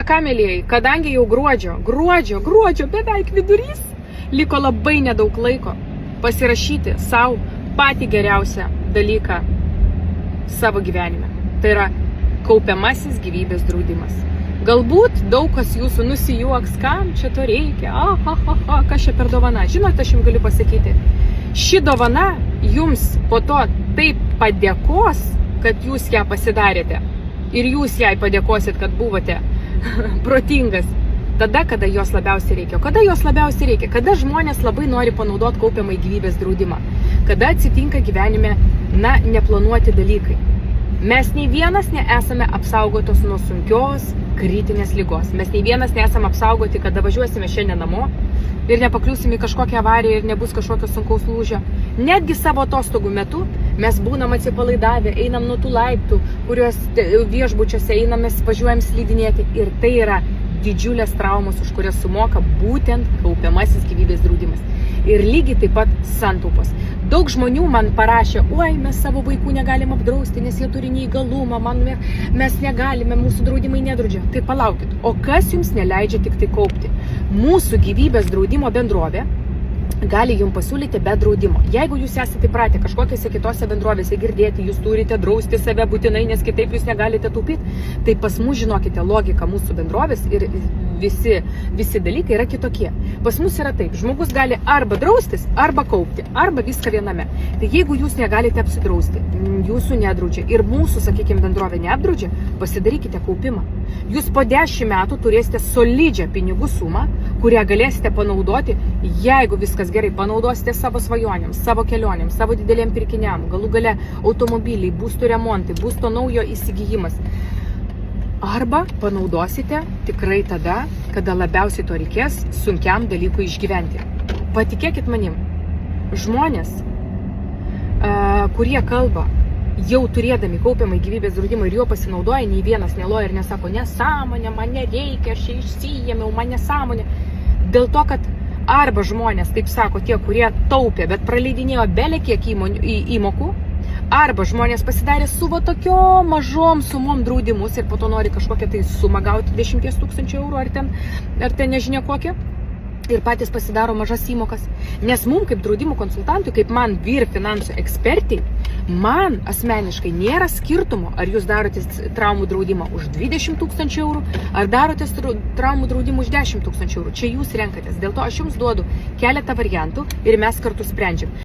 ką, mėlyjei, kadangi jau gruodžio beveik vidurys, liko labai nedaug laiko pasirašyti savo patį geriausią dalyką savo gyvenime. Tai yra kaupiamasis gyvybės draudimas. Galbūt daug kas jūsų nusijuoks, kam čia to reikia, kas čia per dovana. Žinote, aš jums galiu pasakyti, ši dovana jums po to taip padėkos, kad jūs ją pasidarėte. Ir jūs jai padėkosit, kad buvote protingas. Tada, kada jos labiausiai reikia. O kada jos labiausiai reikia? Kada žmonės labai nori panaudoti kaupiamą gyvybės draudimą. Kada atsitinka gyvenime, neplanuoti dalykai. Mes nei vienas nesame apsaugotos nuo sunkios kritinės ligos. Mes nei vienas nesame apsaugoti, kada važiuosime šiandien namo ir nepakliūsime į kažkokią avariją ir nebus kažkokio sunkaus lūžio. Netgi savo atostogų metu mes būnam atsipalaidavę, einam nuo tų laiptų, kuriuos viešbučiuose einam, mes važiuojam slidinėti. Ir tai yra didžiulės traumos, už kurias sumoka būtent kaupiamasis gyvybės draudimas. Ir lygiai taip pat santaupos. Daug žmonių man parašė, oi, mes savo vaikų negalim apdrausti, nes jie turi neįgalumą, mes negalime, mūsų draudimai nedraudžia. Tai palaukit, o kas jums neleidžia tik tai kaupti? Mūsų gyvybės draudimo bendrovė gali jums pasiūlyti be draudimo. Jeigu jūs esate įpratę kažkokiose kitose bendrovėse girdėti, jūs turite drausti save būtinai, nes kitaip jūs negalite taupyti, tai pas mus, žinokite, logika mūsų bendrovės ir visi dalykai yra kitokie. Pas mus yra taip, žmogus gali arba draustis, arba kaupti, arba viską viename. Tai jeigu jūs negalite apsidrausti, jūsų nedraudžia ir mūsų, sakykime, bendrovė neapdraudžia, pasidarykite kaupimą. Jūs po 10 metų turėsite solidžią pinigų sumą, kurią galėsite panaudoti, jeigu viskas gerai, panaudosite savo svajonėms, savo kelionėms, savo didelėm pirkiniam, galų gale automobiliai, būstų remontai, būsto naujo įsigijimas. Arba panaudosite tikrai tada, kada labiausiai to reikės sunkiam dalykui išgyventi. Patikėkit manim, žmonės, kurie kalba, jau turėdami kaupiamą gyvybės draudimą ir jo pasinaudoja, nei vienas neloja ir nesako, nesąmonė, man nereikia, aš čia išsijėmiau, man nesąmonė. Dėl to, kad arba žmonės, taip sako, tie, kurie taupė, bet praleidinėjo belė kiek įmokų, arba žmonės pasidarė su tokiom mažom sumom draudimus ir po to nori kažkokią tai sumą gauti 10 000 eurų ar ten nežinia kokią. Ir patys pasidaro mažas įmokas. Nes mums kaip draudimų konsultantui, kaip man vyr finansų ekspertai, man asmeniškai nėra skirtumo, ar jūs darotės traumų draudimą už 20 000 eurų, ar darotės traumų draudimą už 10 000 eurų. Čia jūs renkatės. Dėl to aš jums duodu keletą variantų ir mes kartu sprendžiam.